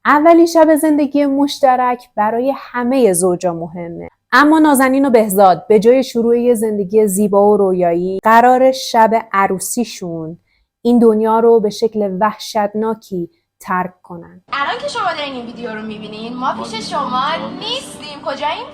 اولین شب زندگی مشترک برای همه زوجا مهمه. اما نازنین و بهزاد به جای شروع یه زندگی زیبا و رویایی قرار شب عروسیشون این دنیا رو به شکل وحشتناکی ترک کنن. الان که شما دارین این ویدیو رو میبینین ما پیش شما نیستیم. کجاییم؟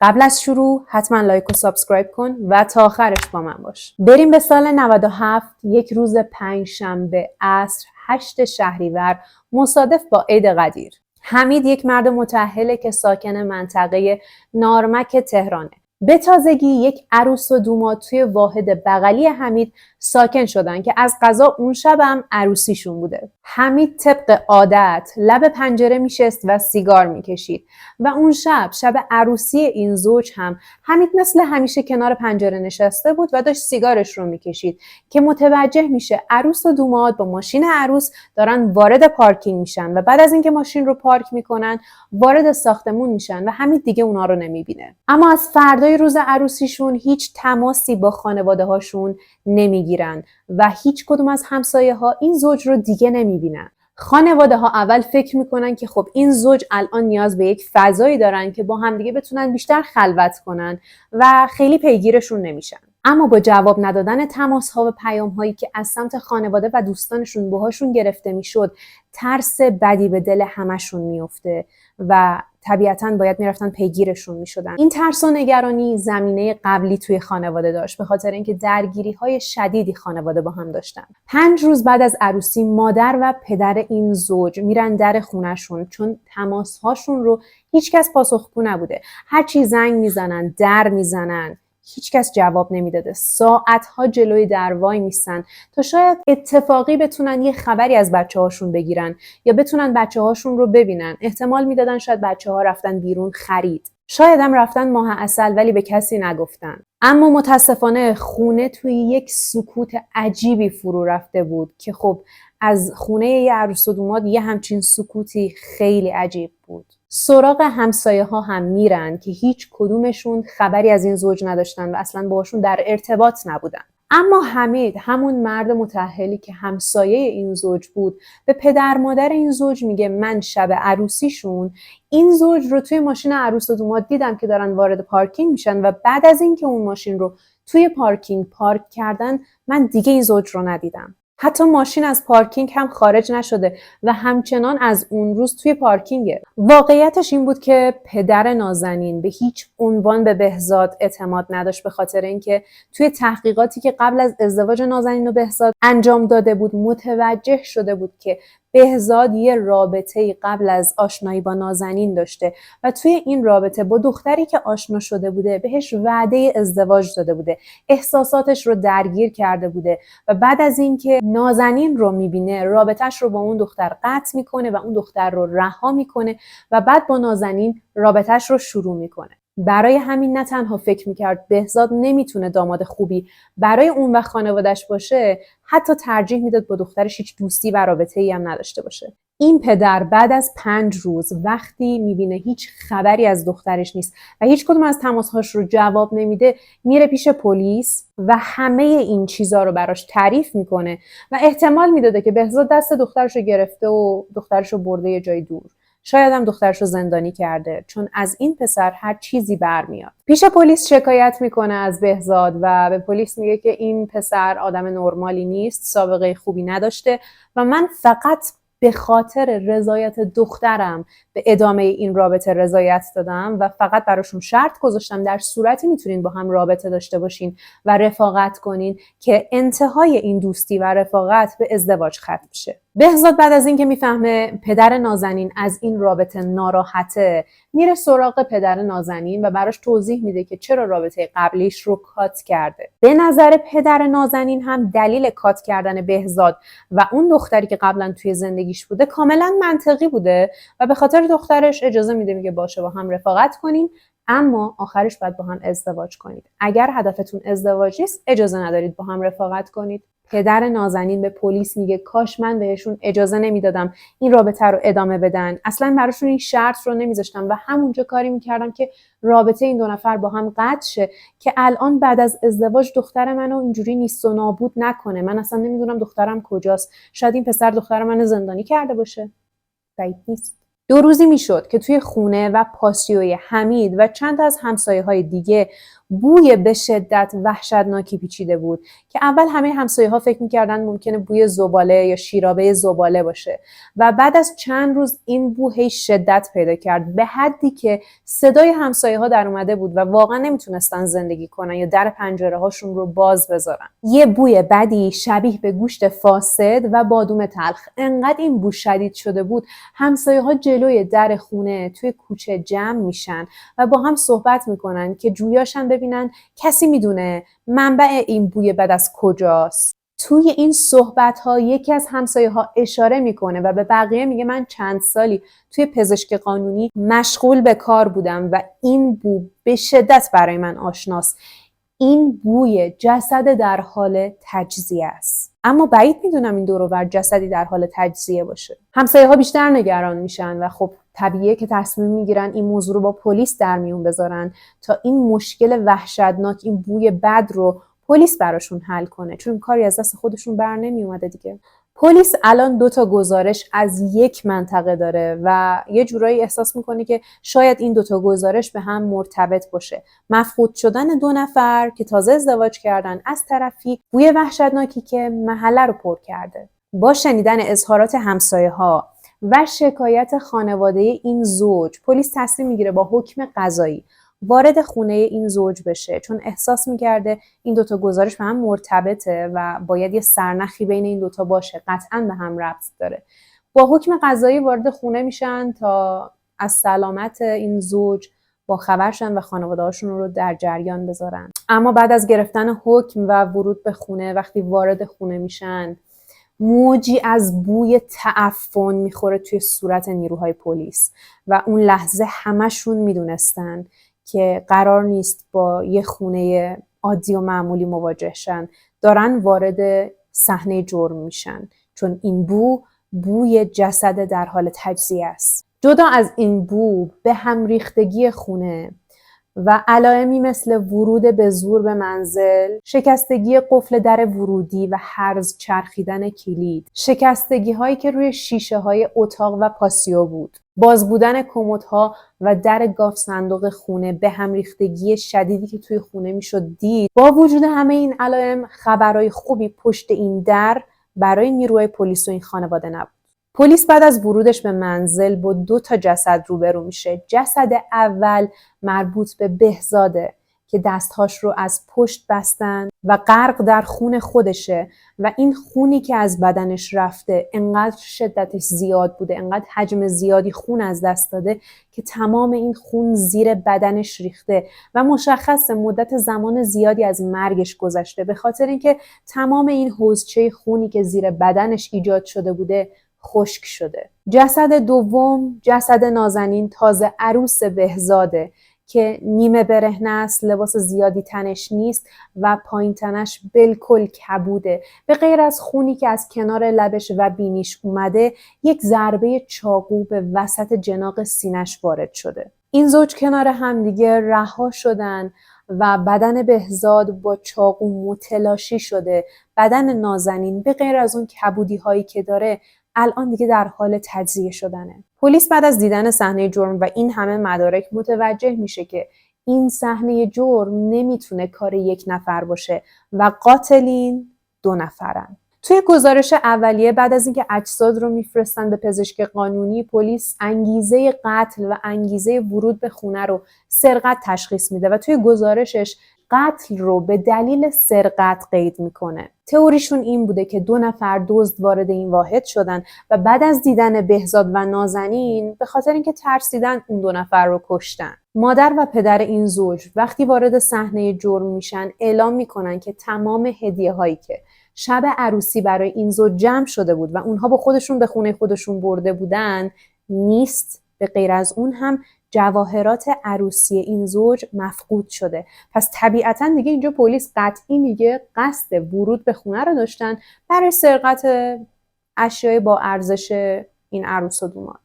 قبل از شروع حتما لایک و سابسکرایب کن و تا آخرش با من باش. بریم به سال 97. یک روز پنجشنبه عصر 8 شهریور مصادف با عید قدیر. حمید یک مرد متأهله که ساکن منطقه نارمک تهرانه. به تازگی یک عروس و دوماد توی واحد بغلی حمید ساکن شدن که از قضا اون شب هم عروسیشون بوده. حمید طبق عادت لب پنجره میشست و سیگار میکشید و اون شب عروسی این زوج هم حمید مثل همیشه کنار پنجره نشسته بود و داشت سیگارش رو میکشید که متوجه میشه عروس و دوماد با ماشین عروس دارن وارد پارکینگ میشن و بعد از اینکه ماشین رو پارک میکنن وارد ساختمون میشن و حمید دیگه اونا رو نمیبینه. اما از فردای روز عروسیشون هیچ تماسی با خانواده هاشون نمیگیرن و هیچ کدوم از همسایه ها این زوج رو دیگه نمیبینن. خانواده ها اول فکر میکنن که خب این زوج الان نیاز به یک فضایی دارن که با همدیگه بتونن بیشتر خلوت کنن و خیلی پیگیرشون نمیشن. اما با جواب ندادن تماس ها و پیام هایی که از سمت خانواده و دوستانشون باهاشون گرفته میشد ترس بدی به دل همشون میفته و طبیعتاً باید میرفتن پیگیرشون میشدن. این ترس و نگرانی زمینه قبلی توی خانواده داشت به خاطر اینکه درگیری های شدیدی خانواده با هم داشتن. 5 روز بعد از عروسی مادر و پدر این زوج میرن در خونهشون چون تماس هاشون رو هیچکس پاسخگو نبوده. هرچی زنگ میزنن در میزنن هیچکس جواب نمیداده. ساعتها جلوی در وای میستن تا شاید اتفاقی بتونن یه خبری از بچه‌هاشون بگیرن یا بتونن بچه‌هاشون رو ببینن. احتمال میدادن شاید بچه‌ها رفتن بیرون خرید. شاید هم رفتن ماه عسل ولی به کسی نگفتن. اما متاسفانه خونه توی یک سکوت عجیبی فرو رفته بود که خب از خونه یه عروس و دوماد یه همچین سکوتی خیلی عجیب بود. سراغ همسایه ها هم میرن که هیچ کدومشون خبری از این زوج نداشتن و اصلا باهاشون در ارتباط نبودن. اما حمید همون مرد متأهلی که همسایه این زوج بود به پدر مادر این زوج میگه من شب عروسیشون این زوج رو توی ماشین عروس و دوماد دیدم که دارن وارد پارکینگ میشن و بعد از اینکه اون ماشین رو توی پارکینگ پارک کردن من دیگه این زوج رو ندیدم. حتی ماشین از پارکینگ هم خارج نشده و همچنان از اون روز توی پارکینگه. واقعیتش این بود که پدر نازنین به هیچ عنوان به بهزاد اعتماد نداشت به خاطر اینکه توی تحقیقاتی که قبل از ازدواج نازنین و بهزاد انجام داده بود متوجه شده بود که بهزاد یه رابطه‌ای قبل از آشنایی با نازنین داشته و توی این رابطه با دختری که آشنا شده بوده بهش وعده ازدواج داده بوده، احساساتش رو درگیر کرده بوده و بعد از اینکه نازنین رو میبینه رابطه‌اش رو با اون دختر قطع میکنه و اون دختر رو رها میکنه و بعد با نازنین رابطه‌اش رو شروع میکنه. برای همین نه تنها فکر میکرد بهزاد نمیتونه داماد خوبی برای اون و خانوادش باشه، حتی ترجیح میداد با دخترش هیچ دوستی و رابطه‌ای هم نداشته باشه. این پدر بعد از 5 روز وقتی میبینه هیچ خبری از دخترش نیست و هیچ کدوم از تماسهاش رو جواب نمیده میره پیش پلیس و همه این چیزا رو براش تعریف میکنه و احتمال میداده که بهزاد دست دخترش رو گرفته و دخترش رو برده یه جای دور. شاید هم دخترش رو زندانی کرده چون از این پسر هر چیزی برمیاد. پیش پلیس شکایت میکنه از بهزاد و به پلیس میگه که این پسر آدم نرمالی نیست، سابقه خوبی نداشته و من فقط به خاطر رضایت دخترم به ادامه این رابطه رضایت دادم و فقط براشون شرط گذاشتم در صورتی میتونین با هم رابطه داشته باشین و رفاقت کنین که انتهای این دوستی و رفاقت به ازدواج ختم شه. بهزاد بعد از اینکه میفهمه پدر نازنین از این رابطه ناراحته میره سراغ پدر نازنین و براش توضیح میده که چرا رابطه قبلیش رو کات کرده. به نظر پدر نازنین هم دلیل کات کردن بهزاد و اون دختری که قبلا توی زندگیش بوده کاملا منطقی بوده و به خاطر دخترش اجازه میده میگه باشه با هم رفاقت کنین اما آخرش باید با هم ازدواج کنید. اگر هدفتون ازدواج نیست اجازه ندارید با هم رفاقت کنید. پدر نازنین به پلیس میگه کاش من بهشون اجازه نمیدادم این رابطه رو ادامه بدن، اصلا براشون این شرط رو نمیذاشتم و همونجا کاری میکردم که رابطه این دو نفر با هم قطع شه که الان بعد از ازدواج دختر منو اینجوری نیست و نابود نکنه. من اصلا نمیدونم دخترم کجاست، شاید این پسر دختر منو زندانی کرده باشه. بعید نیست. 2 روزی میشد که توی خونه و پاسیوی حمید و چند تا از همسایه‌های دیگه بوی به شدت وحشتناکی پیچیده بود که اول همه همسایه‌ها فکر می‌کردن ممکنه بوی زباله یا شیرابه زباله باشه و بعد از چند روز این بو هی شدت پیدا کرد به حدی که صدای همسایه‌ها در اومده بود و واقعا نمیتونستن زندگی کنن یا در پنجره‌هاشون رو باز بذارن. یه بوی بدی شبیه به گوشت فاسد و بادوم تلخ. انقدر این بو شدید شده بود همسایه‌ها جلوی در خونه توی کوچه جمع میشن و با هم صحبت میکنن که جویاشن ببینن کسی میدونه منبع این بوی بد از کجاست. توی این صحبت‌ها یکی از همسایه‌ها اشاره میکنه و به بقیه میگه من چند سالی توی پزشک قانونی مشغول به کار بودم و این بو به شدت برای من آشناست. این بوی جسد در حال تجزیه است. اما بعید میدونم این دور و بر جسدی در حال تجزیه باشه. همسایه‌ها بیشتر نگران میشن و خب طبیعیه که تصمیم میگیرن این موضوع رو با پلیس در میون بذارن تا این مشکل وحشتناک، این بوی بد رو پلیس براشون حل کنه، چون کاری از دست خودشون بر نمی اومده دیگه. پلیس الان 2 تا گزارش از یک منطقه داره و یه جورایی احساس میکنه که شاید این 2 تا گزارش به هم مرتبط باشه. مفقود شدن 2 نفر که تازه ازدواج کردن از طرفی، بوی وحشتناکی که محله رو پر کرده. با شنیدن اظهارات همسایه‌ها و شکایت خانواده این زوج، پلیس تصمیم میگیره با حکم قضایی وارد خونه این زوج بشه، چون احساس میکرده این 2 تا گزارش به هم مرتبطه و باید یه سرنخی بین این 2 تا باشه، قطعاً به هم ربط داره. با حکم قضایی وارد خونه میشن تا از سلامت این زوج با خبر شن و خانواده‌هاشون رو در جریان بذارن. اما بعد از گرفتن حکم و ورود به خونه، وقتی وارد خونه میشن، موجی از بوی تعفن میخوره توی صورت نیروهای پلیس و اون لحظه همشون میدونستن که قرار نیست با یه خونه عادی و معمولی مواجه شن، دارن وارد صحنه جرم میشن، چون این بوی جسد در حال تجزیه است. جدا از این بو، به هم ریختگی خونه و علائمی مثل ورود به زور به منزل، شکستگی قفل در ورودی و هرز چرخیدن کلید، شکستگی هایی که روی شیشه های اتاق و پاسیو بود، باز بودن کمدها و در گاف صندوق خونه، به هم ریختگی شدیدی که توی خونه میشد دید. با وجود همه این علائم، خبرهای خوبی پشت این در برای نیروهای پلیس و این خانواده نبود. پلیس بعد از ورودش به منزل با 2 تا جسد روبرو میشه. جسد اول مربوط به بهزاده که دستهاش رو از پشت بستن و غرق در خون خودشه و این خونی که از بدنش رفته انقدر شدتش زیاد بوده، انقدر حجم زیادی خون از دست داده که تمام این خون زیر بدنش ریخته و مشخص مدت زمان زیادی از مرگش گذشته، به خاطر اینکه تمام این حوضچه خونی که زیر بدنش ایجاد شده بوده خشک شده. جسد دوم، جسد نازنین تازه عروس بهزاده که نیمه برهنه است، لباس زیادی تنش نیست و پایین تنش بالکل کبوده. به غیر از خونی که از کنار لبش و بینیش اومده، یک ضربه چاقو به وسط جناق سینش وارد شده. این زوج کنار هم دیگه رها شدن و بدن بهزاد با چاقو متلاشی شده. بدن نازنین به غیر از اون کبودی هایی که داره الان دیگه در حال تجزیه شدنه. پلیس بعد از دیدن صحنه جرم و این همه مدارک متوجه میشه که این صحنه جرم نمیتونه کار یک نفر باشه و قاتلین 2 نفرن. توی گزارش اولیه بعد از اینکه اجساد رو میفرستن به پزشک قانونی، پلیس انگیزه قتل و انگیزه ورود به خونه رو سرقت تشخیص میده و توی گزارشش قتل رو به دلیل سرقت قید میکنه. تئوریشون این بوده که 2 نفر دزد وارد این واحد شدن و بعد از دیدن بهزاد و نازنین به خاطر اینکه ترسیدن اون 2 نفر رو کشتن. مادر و پدر این زوج وقتی وارد صحنه جرم میشن اعلام میکنن که تمام هدیه هایی که شب عروسی برای این زوج جمع شده بود و اونها با خودشون به خونه خودشون برده بودن نیست. به غیر از اون هم جواهرات عروسی این زوج مفقود شده. پس طبیعتاً دیگه اینجا پلیس قطعی میگه قصد ورود به خونه رو داشتن برای سرقت اشیای با ارزش این عروس و داماد.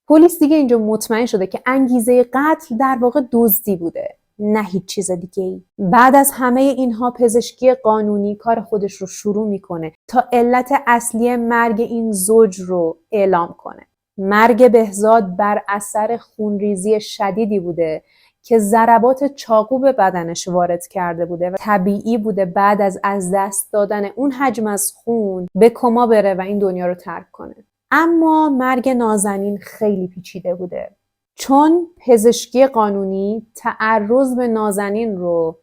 پلیس دیگه اینجا مطمئن شده که انگیزه قتل در واقع دزدی بوده، نه هیچ چیز دیگه ای. بعد از همه اینها پزشکی قانونی کار خودش رو شروع میکنه تا علت اصلی مرگ این زوج رو اعلام کنه. مرگ بهزاد بر اثر خونریزی شدیدی بوده که ضربات چاقو به بدنش وارد کرده بوده و طبیعی بوده بعد از دست دادن اون حجم از خون به کما بره و این دنیا رو ترک کنه. اما مرگ نازنین خیلی پیچیده بوده، چون پزشکی قانونی تعرض به نازنین رو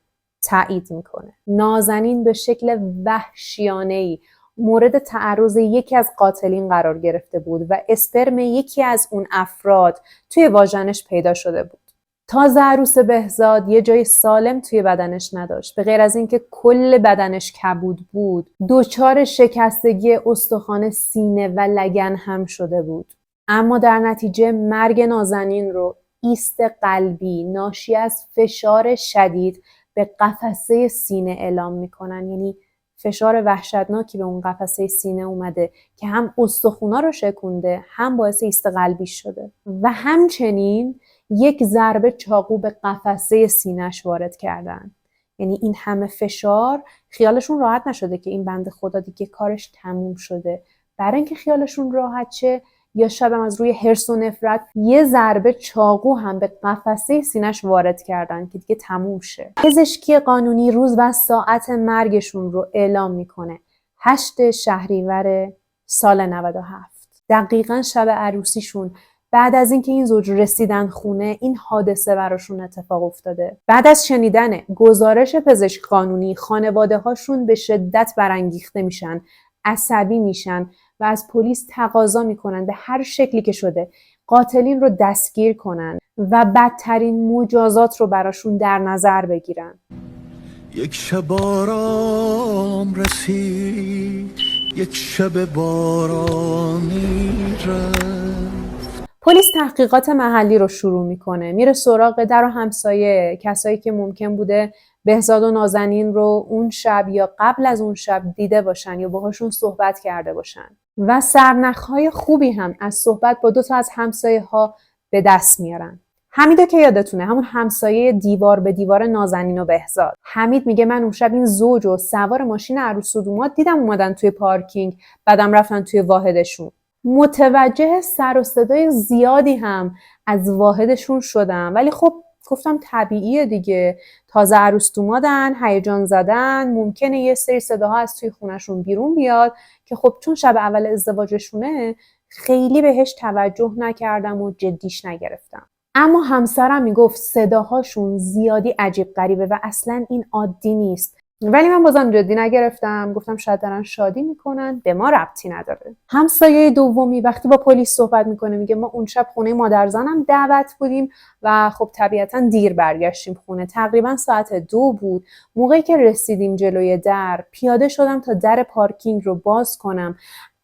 تایید میکنه. نازنین به شکل وحشیانه‌ای مورد تعرض یکی از قاتلین قرار گرفته بود و اسپرم یکی از اون افراد توی واژنش پیدا شده بود. تازه عروس بهزاد یه جای سالم توی بدنش نداشت. به غیر از اینکه کل بدنش کبود بود، دچار شکستگی استخوان سینه و لگن هم شده بود. اما در نتیجه مرگ نازنین رو ایست قلبی ناشی از فشار شدید به قفسه سینه اعلام میکنن. یعنی فشار وحشتناکی به اون قفسه سینه اومده که هم استخونا رو شکونده، هم باعث ایست قلبی شده و همچنین یک ضربه چاقو به قفسه سینه‌اش وارد کردن. یعنی این همه فشار، خیالشون راحت نشده که این بنده خدا دیگه کارش تموم شده. برای اینکه خیالشون راحت شه، یا شاید از روی حرص و نفرت یه ضربه چاقو هم به قفسه سینه‌اش وارد کردن که دیگه تموم شه. پزشکی قانونی روز و ساعت مرگشون رو اعلام میکنه: 8 شهریور سال 97. دقیقاً شب عروسیشون. بعد از اینکه این زوج رسیدن خونه، این حادثه براشون اتفاق افتاده. بعد از شنیدن گزارش پزشک قانونی، خانواده هاشون به شدت برانگیخته میشن، عصبی میشن و از پلیس تقاضا میکنن به هر شکلی که شده قاتلین رو دستگیر کنن و بدترین مجازات رو براشون در نظر بگیرن. یک شب آرام رسید، یک شب بارانی رفت. پلیس تحقیقات محلی رو شروع میکنه، میره سراغ در و همسایه، کسایی که ممکن بوده بهزاد و نازنین رو اون شب یا قبل از اون شب دیده باشن یا باهاشون صحبت کرده باشن و سرنخهای خوبی هم از صحبت با 2 تا از همسایه ها به دست میارن. حمیدو که یادتونه، همون همسایه دیوار به دیوار نازنین و بهزاد. حمید میگه من اون شب این زوج رو سوار ماشین عروس و دوماد دیدم اومدن توی پارکینگ، بعدم رفتن توی واحدشون. متوجه سر و صدای زیادی هم از واحدشون شدم، ولی خب گفتم طبیعیه دیگه، تازه عروس دومادن، هیجان زدن، ممکنه یه سری صداها از توی خونشون بیرون بیاد که خب چون شب اول ازدواجشونه خیلی بهش توجه نکردم و جدیش نگرفتم. اما همسرم میگفت صداهاشون زیادی عجیب غریبه و اصلا این عادی نیست، ولی من بازم جدی نگرفتم. گفتم شاید دارن شادی میکنن، به ما ربطی نداره. همسایه دومی وقتی با پلیس صحبت میکنه میگه ما اون شب خونه مادرزنم دعوت بودیم و خب طبیعتا دیر برگشتیم خونه، تقریبا ساعت 2 بود. موقعی که رسیدیم جلوی در، پیاده شدم تا در پارکینگ رو باز کنم،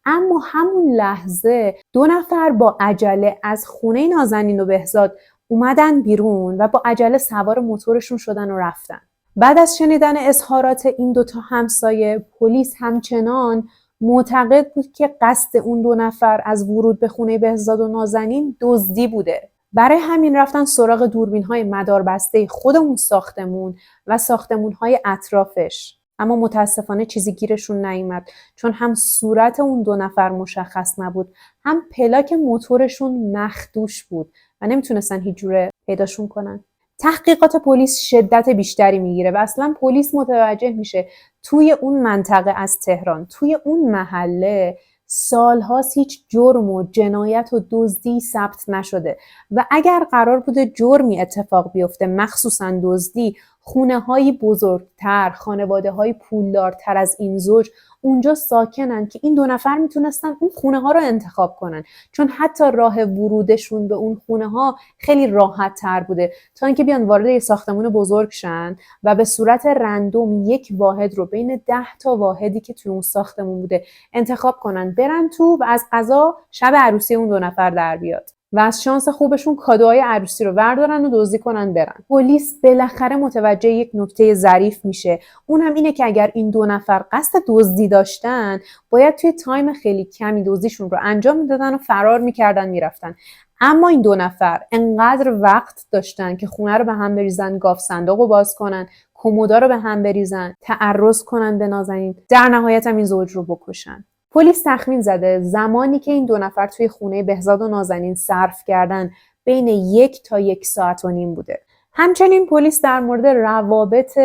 اما همون لحظه 2 نفر با عجله از خونه نازنین و بهزاد اومدن بیرون و با عجله سوار موتورشون شدن و رفتن. بعد از شنیدن اظهارات این 2 تا همسایه، پلیس همچنان معتقد بود که قصد اون 2 نفر از ورود به خونه بهزاد و نازنین دزدی بوده. برای همین رفتن سراغ دوربین‌های مداربسته خود اون ساختمون و ساختمون‌های اطرافش. اما متاسفانه چیزی گیرشون نیامد، چون هم صورت اون 2 نفر مشخص نبود، هم پلاک موتورشون مخدوش بود و نمیتونستن هیچ جوره پیداشون کنن. تحقیقات پلیس شدت بیشتری میگیره و اصلا پلیس متوجه میشه توی اون منطقه از تهران، توی اون محله سالهاست هیچ جرم و جنایت و دزدی ثبت نشده و اگر قرار بوده جرمی اتفاق بیفته، مخصوصا دزدی، خونه‌های بزرگتر، خانواده‌های پولدارتر از این زوج اونجا ساکنن که این 2 نفر میتونستن اون خونه‌ها رو انتخاب کنن، چون حتی راه ورودشون به اون خونه‌ها خیلی راحت تر بوده تا اینکه بیان وارد یه ساختمون بزرگ شن و به صورت رندوم یک واحد رو بین 10 تا واحدی که توی اون ساختمون بوده انتخاب کنن، برن تو و از قضا شب عروسی اون 2 نفر در بیاد و از شانس خوبشون کادوهای عروسی رو بردارن و دزدی کنن برن. پلیس بالاخره متوجه یک نکته ظریف میشه، اونم اینه که اگر این 2 نفر قصد دزدی داشتن، باید توی تایم خیلی کمی دزدیشون رو انجام میدادن و فرار میکردن میرفتن. اما این 2 نفر انقدر وقت داشتن که خونه رو به هم بریزن، گاف صندوق رو باز کنن، کمودا رو به هم بریزن، تعرض کنن به نازنین، در نهایت هم این زوج رو بکشن. پلیس تخمین زده زمانی که این 2 نفر توی خونه بهزاد و نازنین صرف کردن بین 1 تا 1.5 ساعت بوده. همچنین پلیس در مورد روابط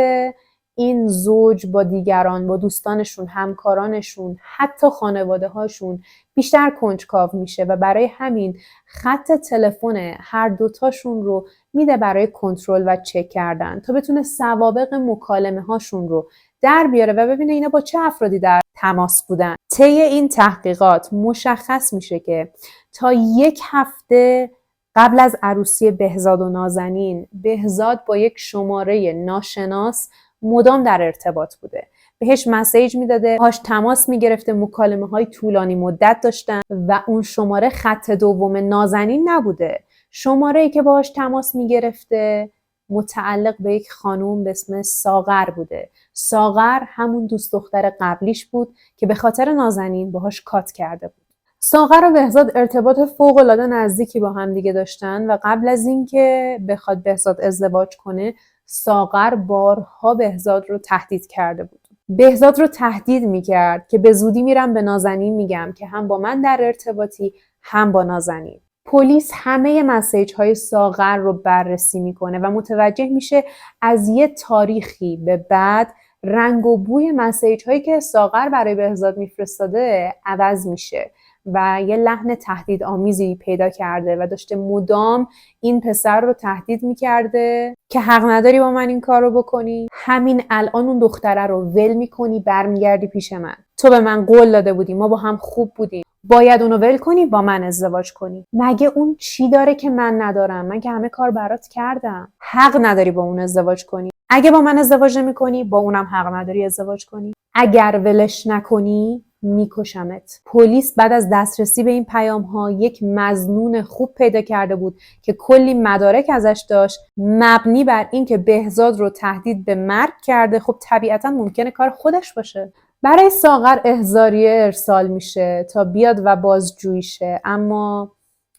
این زوج با دیگران، با دوستانشون، همکارانشون، حتی خانواده هاشون بیشتر کنجکاو میشه و برای همین خط تلفن هر دوتاشون رو میده برای کنترل و چک کردن تا بتونه سوابق مکالمه هاشون رو در بیاره و ببینه اینا با چه افرادی در تماس بودن. طی این تحقیقات مشخص میشه که تا 1 هفته قبل از عروسی بهزاد و نازنین، بهزاد با یک شماره ناشناس مدام در ارتباط بوده. بهش مسیج میداده، باهاش تماس میگرفته، مکالمه های طولانی مدت داشتن و اون شماره خط دوم نازنین نبوده. شماره‌ای که باهاش تماس میگرفته متعلق به یک خانوم به اسم ساغر بوده. ساغر همون دوست دختر قبلیش بود که به خاطر نازنین باهاش کات کرده بود. ساغر و بهزاد ارتباط فوق‌العاده نزدیکی با هم دیگه داشتن و قبل از اینکه بخواد بهزاد ازدواج کنه، ساغر بارها بهزاد رو تهدید کرده بود. بهزاد رو تهدید میکرد که به زودی میرم به نازنین میگم که هم با من در ارتباطی هم با نازنین. پلیس همه مسیج های ساغر رو بررسی میکنه و متوجه میشه از یه تاریخی به بعد رنگ و بوی مسیج هایی که ساغر برای بهزاد میفرستاده عوض میشه و یه لحن تهدید آمیزی پیدا کرده و داشته مدام این پسر رو تهدید میکرده که حق نداری با من این کار رو بکنی، همین الان اون دختره رو ول میکنی برمیگردی پیش من، تو به من قول داده بودی، ما با هم خوب بودیم، باید اونو ول کنی با من ازدواج کنی. مگه اون چی داره که من ندارم؟ من که همه کار برات کردم. حق نداری با اون ازدواج کنی. اگه با من ازدواج نمی کنی با اونم حق نداری ازدواج کنی. اگر ولش نکنی میکشمت. پلیس بعد از دسترسی به این پیام ها یک مظنون خوب پیدا کرده بود که کلی مدارک ازش داشت مبنی بر این که بهزاد رو تهدید به مرگ کرده. خب طبیعتا ممکنه کار خودش باشه. برای ساغر احضاریه ارسال میشه تا بیاد و بازجویی شه، اما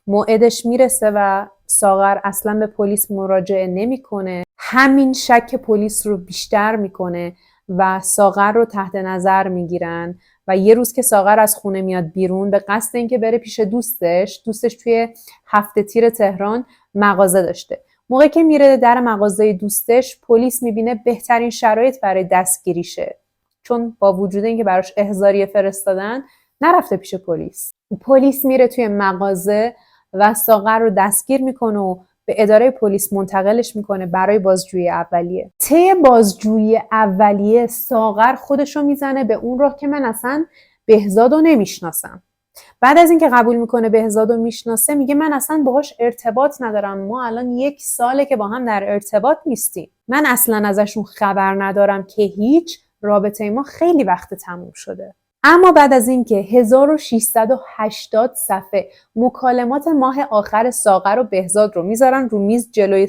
موعدش میرسه و ساغر اصلا به پلیس مراجعه نمیکنه. همین شک پلیس رو بیشتر میکنه و ساغر رو تحت نظر میگیرن و یه روز که ساغر از خونه میاد بیرون به قصد اینکه بره پیش دوستش توی هفته تیر تهران مغازه داشته. موقعی که میره در مغازه دوستش پلیس میبینه بهترین شرایط برای دستگیریشه، چون با وجود اینکه براش احضاریه فرستادن نرفته پیش پلیس. پلیس میره توی مغازه و ساغر رو دستگیر میکنه و به اداره پلیس منتقلش میکنه برای بازجویی اولیه. طی بازجویی اولیه ساغر خودشو میزنه به اون راه که من اصلا بهزادو نمیشناسم. بعد از اینکه قبول میکنه بهزادو میشناسه میگه من اصلا باهاش ارتباط ندارم، ما الان 1 ساله که با هم در ارتباط نیستیم، من اصلا ازشون خبر ندارم که هیچ، رابطه ما خیلی وقت تموم شده. اما بعد از اینکه 1680 صفحه مکالمات ماه آخر ساغر و بهزاد رو میذارن رو میز جلوی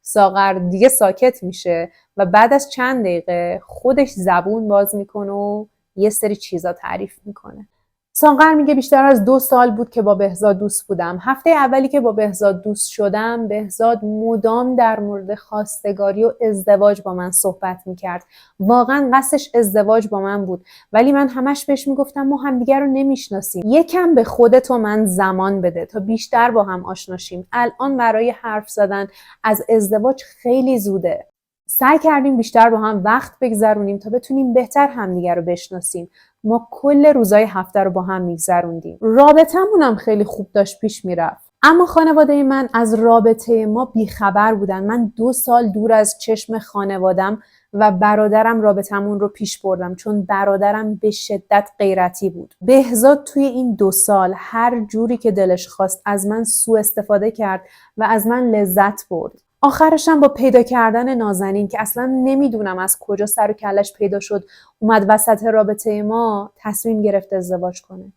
ساغر دیگه ساکت میشه و بعد از چند دقیقه خودش زبون باز میکنه و یه سری چیزا تعریف میکنه. ساغر میگه بیشتر از 2 سال بود که با بهزاد دوست بودم. هفته اولی که با بهزاد دوست شدم بهزاد مدام در مورد خواستگاری و ازدواج با من صحبت میکرد. واقعا قصدش ازدواج با من بود، ولی من همش بهش میگفتم ما همدیگر رو نمیشناسیم، یکم به خودت و من زمان بده تا بیشتر با هم آشناشیم. الان برای حرف زدن از ازدواج خیلی زوده. سعی کردیم بیشتر با هم وقت بگذرونیم تا بتونیم بهتر همدیگر رو بشناسیم. ما کل روزای هفته رو با هم میگذروندیم. رابطمون هم خیلی خوب داشت پیش میرفت. اما خانواده من از رابطه ما بیخبر بودن. من 2 سال دور از چشم خانوادم و برادرم رابطمون رو پیش بردم، چون برادرم به شدت غیرتی بود. بهزاد توی این 2 سال هر جوری که دلش خواست از من سوء استفاده کرد و از من لذت برد. آخرشم با پیدا کردن نازنین که اصلا نمیدونم از کجا سر و کلش پیدا شد اومد وسط رابطه ما، تصمیم گرفت ازدواج کنه.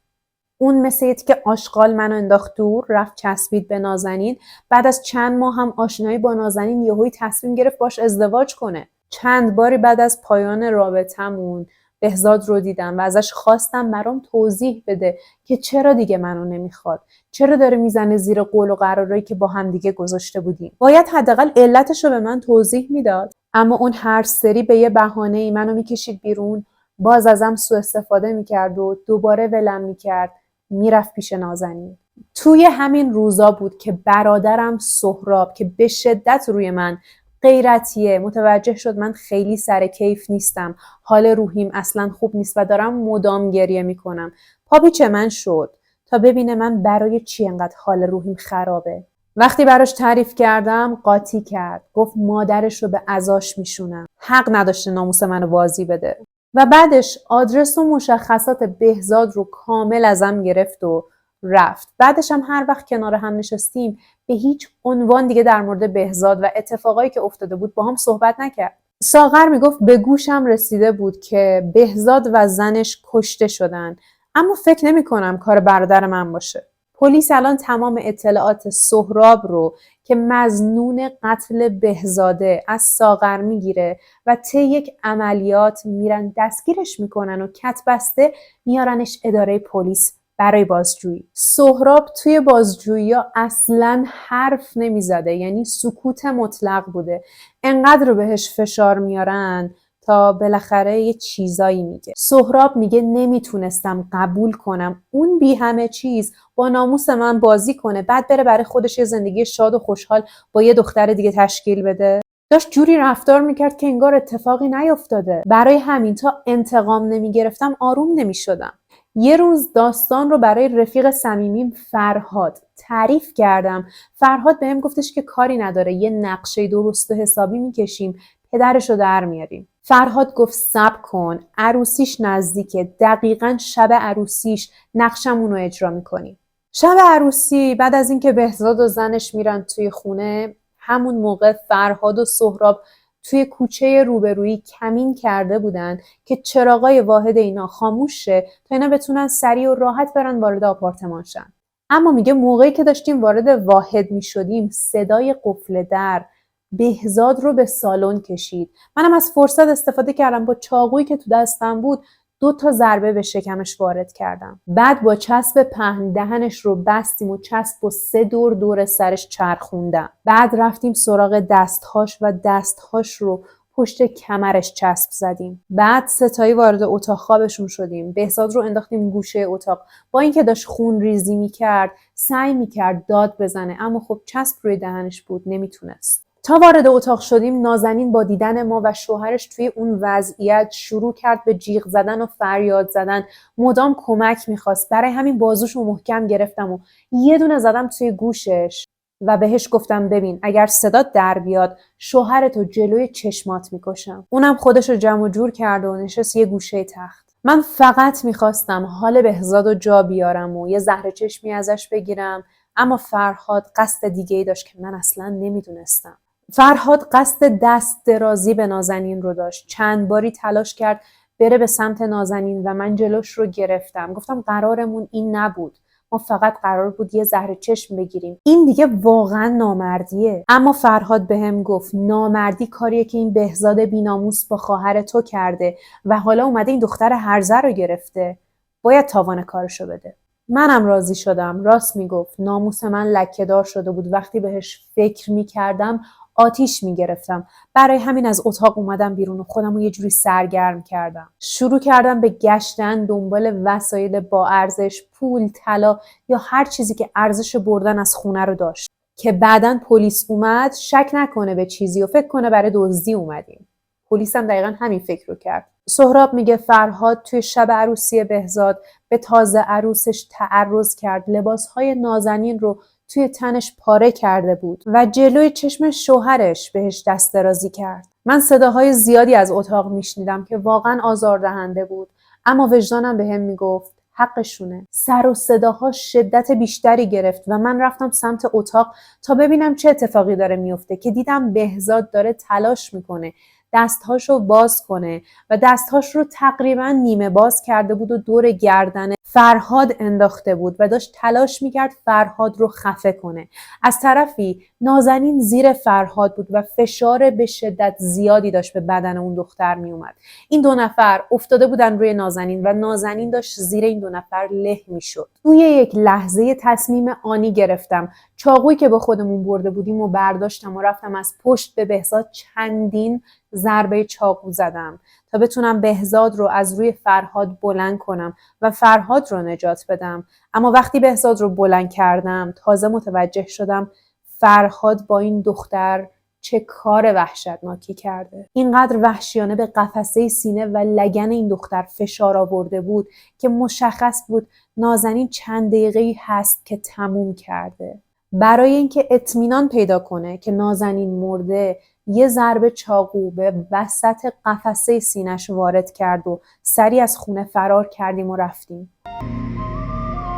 اون مثل که آشغال منو انداخت دور، رفت چسبید به نازنین. بعد از چند ماه هم آشنایی با نازنین یهویی تصمیم گرفت باش ازدواج کنه. چند باری بعد از پایان رابطمون بهزاد رو دیدم و ازش خواستم برام توضیح بده که چرا دیگه منو نمیخواد، چرا داره میزنه زیر قول و قرارایی که با هم دیگه گذاشته بودیم. باید حداقل علتش رو به من توضیح میداد. اما اون هر سری به یه بهانه‌ای منو میکشید بیرون، باز ازم سوء استفاده میکرد و دوباره ولم میکرد، میرفت پیش نازنین. توی همین روزا بود که برادرم سهراب که به شدت روی من غیرتیه متوجه شد من خیلی سر کیف نیستم، حال روحیم اصلا خوب نیست و دارم مدام گریه میکنم. پاپیچ من شد تا ببینه من برای چی انقدر حال روحیم خرابه. وقتی براش تعریف کردم قاطی کرد، گفت مادرش رو به عزاش میشونم، حق نداشته ناموس منو بازی بده. و بعدش آدرس و مشخصات بهزاد رو کامل ازم گرفت و رفت. بعدش هم هر وقت کنار هم نشستیم به هیچ عنوان دیگه در مورد بهزاد و اتفاقایی که افتاده بود با هم صحبت نکرد. ساغر میگفت به گوشم رسیده بود که بهزاد و زنش کشته شدن، اما فکر نمی کنم کار برادر من باشه. پلیس الان تمام اطلاعات سهراب رو که مظنون قتل بهزاده از ساغر میگیره و طی یک عملیات میرن دستگیرش میکنن و کت بسته میارنش اداره پلیس برای بازجویی. سهراب توی بازجویی ها اصلاً حرف نمیزده، یعنی سکوت مطلق بوده. انقدر رو بهش فشار میارن تا بالاخره یه چیزایی میگه. سهراب میگه نمیتونستم قبول کنم اون بی همه چیز با ناموس من بازی کنه، بعد بره برای خودش یه زندگی شاد و خوشحال با یه دختر دیگه تشکیل بده. داشت جوری رفتار میکرد که انگار اتفاقی نیفتاده. برای همین تا انتقام نمیگرفتم آروم نمیشدم. یه روز داستان رو برای رفیق صمیمیم فرهاد تعریف کردم. فرهاد بهم گفتش که کاری نداره، یه نقشه درست و حسابی میکشیم، پدرش رو در میاریم. فرهاد گفت صبر کن، عروسیش نزدیکه، دقیقاً شب عروسیش نقشمون رو اجرا میکنیم. شب عروسی بعد از اینکه بهزاد و زنش میرن توی خونه، همون موقع فرهاد و سهراب توی کوچه روبرویی کمین کرده بودن که چراغای واحد اینا خاموش شه تا اینا بتونن سریع و راحت برن وارد آپارتمان شن. اما میگه موقعی که داشتیم وارد واحد میشدیم صدای قفل در بهزاد رو به سالن کشید. منم از فرصت استفاده کردم، با چاقویی که تو دستم بود 2 ضربه به شکمش وارد کردم. بعد با چسب پهن دهنش رو بستیم و چسب و 3 دور سرش چرخوندم. بعد رفتیم سراغ دستهاش و دستهاش رو پشت کمرش چسب زدیم. بعد 3 تایی وارد اتاق خوابشون شدیم. بهزاد رو انداختیم گوشه اتاق. با اینکه داشت خون ریزی میکرد سعی میکرد داد بزنه، اما خب چسب روی دهنش بود، نمیتونست. تا وارد اتاق شدیم نازنین با دیدن ما و شوهرش توی اون وضعیت شروع کرد به جیغ زدن و فریاد زدن، مدام کمک میخواست. برای همین بازوشو محکم گرفتم و یه دونه زدم توی گوشش و بهش گفتم ببین اگر صدات در بیاد شوهرتو جلوی چشمات میکشم. اونم خودشو جمع جور کرد و نشست یه گوشه تخت. من فقط میخواستم حال بهزادو جا بیارم و یه زهر چشمی ازش بگیرم، اما فرهاد قصد دیگه‌ای داشت که من اصلا نمیدونستم. فرهاد قصد دست درازی به نازنین رو داشت. چند باری تلاش کرد بره به سمت نازنین و من جلوش رو گرفتم. گفتم قرارمون این نبود، ما فقط قرار بود یه زهر چشم بگیریم، این دیگه واقعا نامردیه. اما فرهاد بهم گفت نامردی کاریه که این بهزاد بیناموس با خواهر تو کرده و حالا اومده این دختر هرزه رو گرفته، باید تاوان کارشو بده. منم راضی شدم. راست میگفت، ناموس من لکه‌دار شده بود. وقتی بهش فکر میکردم آتیش میگرفتم. برای همین از اتاق اومدم بیرون و خودم رو یه جوری سرگرم کردم. شروع کردم به گشتن دنبال وسایل با ارزش، پول، طلا یا هر چیزی که ارزش بردن از خونه رو داشت که بعداً پلیس اومد شک نکنه به چیزی و فکر کنه برای دزدی اومدیم. پلیس هم دقیقاً همین فکر رو کرد. سهراب میگه فرهاد توی شب عروسی بهزاد به تازه عروسش تعرض کرد، لباسهای نازنین رو توی تنش پاره کرده بود و جلوی چشم شوهرش بهش دست درازی کرد. من صداهای زیادی از اتاق میشنیدم که واقعا آزاردهنده بود، اما وجدانم بهم میگفت حقشونه. سر و صداها شدت بیشتری گرفت و من رفتم سمت اتاق تا ببینم چه اتفاقی داره میفته که دیدم بهزاد داره تلاش میکنه دستهاشو باز کنه و دستهاش رو تقریبا نیمه باز کرده بود و دور گردن فرهاد انداخته بود و داشت تلاش میکرد فرهاد رو خفه کنه. از طرفی نازنین زیر فرهاد بود و فشار به شدت زیادی داشت به بدن اون دختر میومد. این 2 نفر افتاده بودن روی نازنین و نازنین داشت زیر این 2 نفر له میشد. توی یک لحظه تصمیم آنی گرفتم، چاقویی که با خودمون برده بودیم و برداشتم و رفتم از پشت به بهزاد چندین ضربه چاقو زدم تا بتونم بهزاد رو از روی فرهاد بلند کنم و فرهاد رو نجات بدم. اما وقتی بهزاد رو بلند کردم تازه متوجه شدم فرهاد با این دختر چه کار وحشتناکی کرده. اینقدر وحشیانه به قفسه سینه و لگن این دختر فشار آورده بود که مشخص بود نازنین چند دقیقه‌ای هست که تموم کرده. برای اینکه اطمینان پیدا کنه که نازنین مرده، یه ضربه چاقو به وسط قفسه سینه‌اش وارد کرد و سریع از خونه فرار کردیم و رفتیم.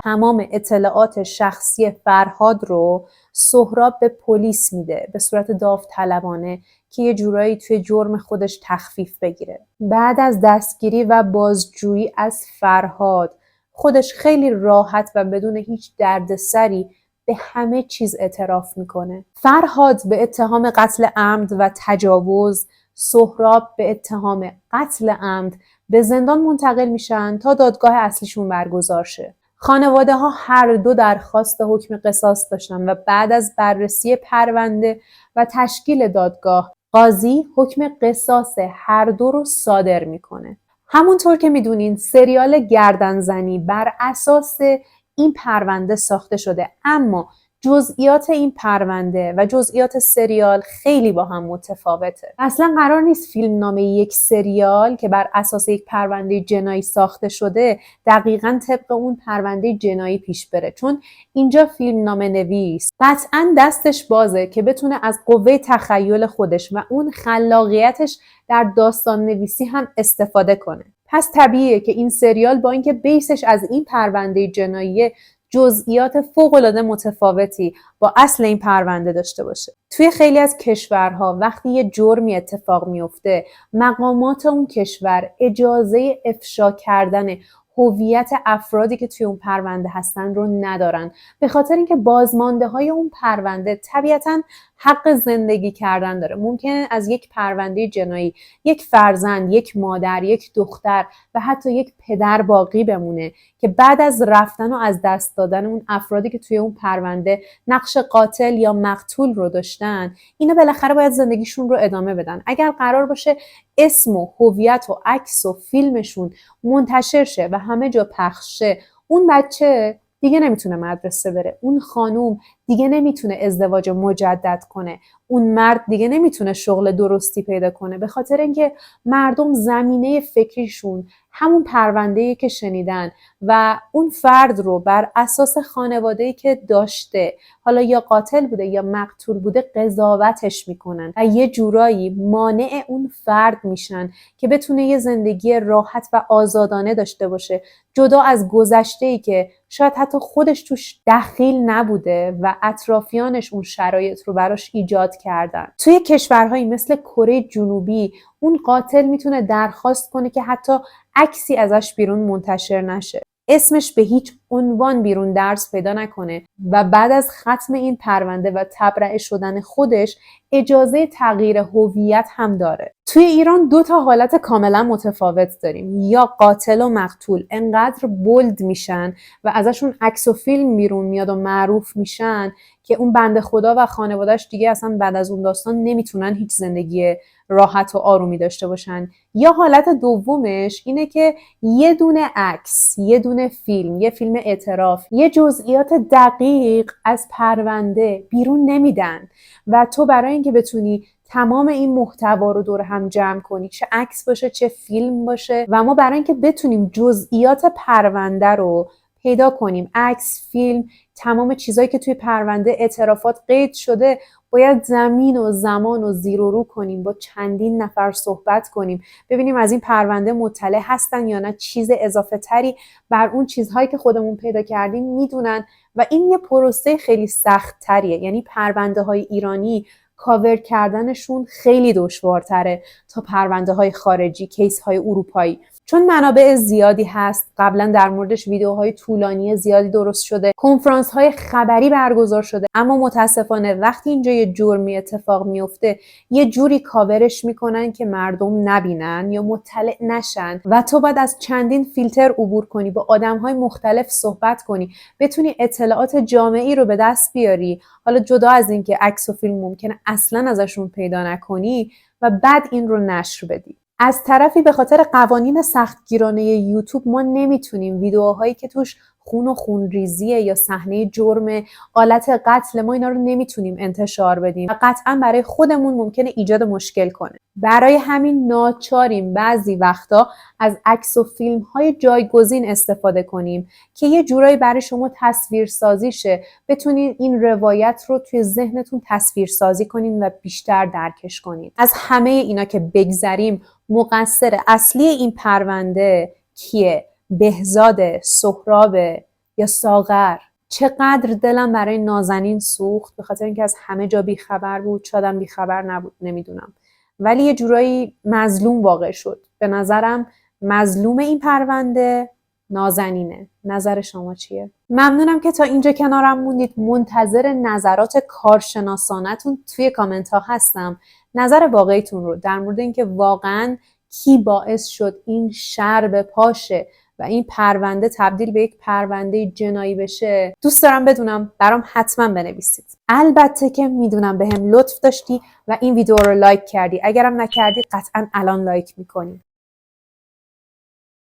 تمام اطلاعات شخصی فرهاد رو سهراب به پلیس میده به صورت داوطلبانه که یه جورایی توی جرم خودش تخفیف بگیره. بعد از دستگیری و بازجویی از فرهاد خودش خیلی راحت و بدون هیچ دردسری به همه چیز اعتراف میکنه. فرهاد به اتهام قتل عمد و تجاوز، سهراب به اتهام قتل عمد به زندان منتقل میشن تا دادگاه اصلیشون برگزار شه. خانواده ها هر دو درخواست حکم قصاص داشتن و بعد از بررسی پرونده و تشکیل دادگاه قاضی حکم قصاص هر دو رو صادر میکنه. همونطور که میدونین سریال گردنزنی بر اساس این پرونده ساخته شده، اما جزئیات این پرونده و جزئیات سریال خیلی با هم متفاوته. اصلا قرار نیست فیلم نامه یک سریال که بر اساس یک پرونده جنایی ساخته شده دقیقاً طبق اون پرونده جنایی پیش بره، چون اینجا فیلم نامه نویس قطعاً دستش بازه که بتونه از قوه تخیل خودش و اون خلاقیتش در داستان نویسی هم استفاده کنه. پس طبیعیه که این سریال با اینکه بیسش از این پرونده جنایی جزئیات فوق‌العاده متفاوتی با اصل این پرونده داشته باشه. توی خیلی از کشورها وقتی یه جرمی اتفاق میفته، مقامات اون کشور اجازه افشا کردن هویت افرادی که توی اون پرونده هستن رو ندارن، به خاطر اینکه بازمانده های اون پرونده طبیعتاً حق زندگی کردن داره. ممکنه از یک پرونده جنایی یک فرزند، یک مادر، یک دختر و حتی یک پدر باقی بمونه که بعد از رفتن و از دست دادن اون افرادی که توی اون پرونده نقش قاتل یا مقتول رو داشتن، اینا بالاخره باید زندگیشون رو ادامه بدن. اگر قرار باشه اسم و هویت و عکس و فیلمشون منتشر شه و همه جا پخش شه، اون بچه دیگه نمیتونه مدرسه بره، اون خانوم دیگه نمیتونه ازدواج مجدد کنه، اون مرد دیگه نمیتونه شغل درستی پیدا کنه، به خاطر اینکه مردم زمینه فکریشون همون پرونده‌ای که شنیدن و اون فرد رو بر اساس خانواده‌ای که داشته، حالا یا قاتل بوده یا مقتول بوده، قضاوتش میکنن و یه جورایی مانع اون فرد میشن که بتونه یه زندگی راحت و آزادانه داشته باشه، جدا از گذشته‌ای که شاید حتی خودش توش دخیل نبوده و اطرافیانش اون شرایط رو براش ایجاد کردن. توی کشورهایی مثل کره جنوبی اون قاتل میتونه درخواست کنه که حتی عکسی ازش بیرون منتشر نشه، اسمش به هیچ عنوان بیرون درس پیدا نکنه و بعد از ختم این پرونده و تبرئه شدن خودش اجازه تغییر هویت هم داره. توی ایران 2 حالت کاملا متفاوت داریم، یا قاتل و مقتول انقدر بولد میشن و ازشون عکس و فیلم بیرون میاد و معروف میشن که اون بنده خدا و خانواده‌اش دیگه اصلا بعد از اون داستان نمیتونن هیچ زندگی راحت و آرومی داشته باشن. یا حالت دومش اینه که یه دونه عکس، یه دونه فیلم، یه فیلم اعتراف، یه جزئیات دقیق از پرونده بیرون نمیدن و تو برای اینکه بتونی تمام این محتوا رو دور هم جمع کنی، چه عکس باشه چه فیلم باشه، و ما برای اینکه بتونیم جزئیات پرونده رو پیدا کنیم، عکس، فیلم، تمام چیزایی که توی پرونده اعترافات قید شده، باید زمین و زمان و زیر و رو کنیم، با چندین نفر صحبت کنیم، ببینیم از این پرونده مطلع هستن یا نه، چیز اضافه تری بر اون چیزهایی که خودمون پیدا کردیم میدونن و این یه پروسه خیلی سخت تریه. یعنی پرونده های ایرانی کاور کردنشون خیلی دشوارتره تا پرونده های خارجی، کیس های اروپایی. چون منابع زیادی هست، قبلا در موردش ویدیوهای طولانی زیادی درست شده، کنفرانس های خبری برگزار شده، اما متاسفانه وقتی اینجا یه جرمی اتفاق میفته یه جوری کاورش میکنن که مردم نبینن یا مطلع نشن و تو باید از چندین فیلتر عبور کنی، با آدمهای مختلف صحبت کنی، بتونی اطلاعات جامعی رو به دست بیاری. حالا جدا از اینکه عکس و فیلم ممکنه اصلا ازشون پیدا نکنی و بعد این رو نشر بدی. از طرفی به خاطر قوانین سختگیرانه یوتیوب ما نمیتونیم ویدیوهایی که توش خون و خونریزیه یا صحنه جرم، آلت قتل، ما اینا رو نمیتونیم انتشار بدیم و قطعا برای خودمون ممکنه ایجاد مشکل کنه. برای همین ناچاریم بعضی وقتا از عکس و فیلم های جایگزین استفاده کنیم که یه جورایی برای شما تصویر سازی شه، بتونین این روایت رو توی ذهنتون تصویر سازی کنین و بیشتر درکش کنین. از همه اینا که بگذریم، مقصر اصلی این پرونده کیه؟ بهزاد، سهراب یا ساغر؟ چقدر دلم برای نازنین سوخت، به خاطر اینکه از همه جا بیخبر بود، شادم بیخبر نبود، نمیدونم، ولی یه جورایی مظلوم واقع شد. به نظرم مظلوم این پرونده نازنینه. نظر شما چیه؟ ممنونم که تا اینجا کنارم موندید. منتظر نظرات کارشناسانتون توی کامنت ها هستم. نظر واقعیتون رو در مورد اینکه واقعاً کی باعث شد این شر به پاشه و این پرونده تبدیل به یک پرونده جنایی بشه دوست دارم بدونم. برام حتما بنویسید. البته که میدونم بهم لطف داشتی و این ویدیو رو لایک کردی. اگرم نکردی قطعا الان لایک میکنی.